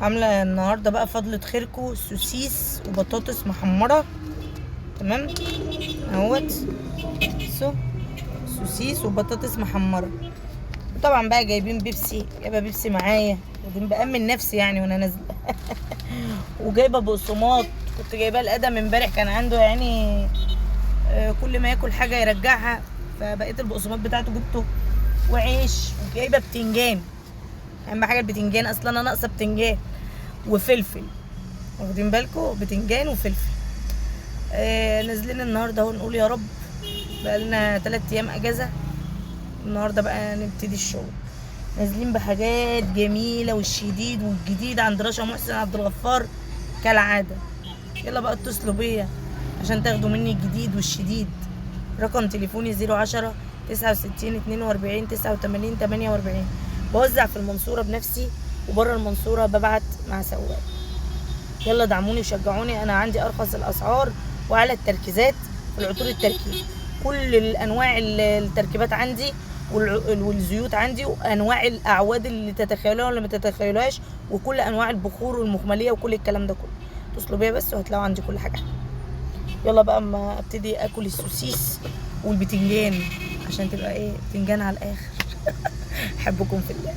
عامله النهارده بقى فضلة خيركو سوسيس وبطاطس محمره. تمام اهوت. بصوا سوسيس وبطاطس محمره. طبعا بقى جايبين بيبسي، جايبه بيبسي معايا ودي بأمن نفسي يعني وانا نازله. وجايبه بقسماط، كنت جايباه لادم امبارح كان عنده يعني كل ما ياكل حاجه يرجعها، فبقيت البقسماط بتاعته جبته. وعيش، وجايبه بتنجان، اهم حاجه البتنجان، اصلا انا ناقصه بتنجان وفلفل، واخدين بالكم؟ بتنجان وفلفل. نازلين النهارده اهو نقول يا رب، بقى لنا 3 ايام اجازه، النهارده بقى نبتدي الشغل. نازلين بحاجات جميله والشديد والجديد عند رشا محسن عبد الغفار كالعاده. يلا بقى اتصلوا بيا عشان تاخدوا مني الجديد والشديد. رقم تليفوني 010 69 42 89 48. بوزع في المنصوره بنفسي وبره المنصوره ببعت مع سواق. يلا دعموني وشجعوني، انا عندي ارخص الاسعار وعلى التركيزات في العطور التركيب. كل الانواع التركيبات عندي والزيوت عندي، وانواع الاعواد اللي تتخيلوها ولا ما تتخيلوهاش، وكل انواع البخور والمخمليه وكل الكلام ده كله. اتصلوا بيا بس وهتلاقوا عندي كل حاجه. يلا بقى اما ابتدي اكل السوسيس والبتنجان عشان تبقى ايه، بتنجان على الاخر. احبكم في الله.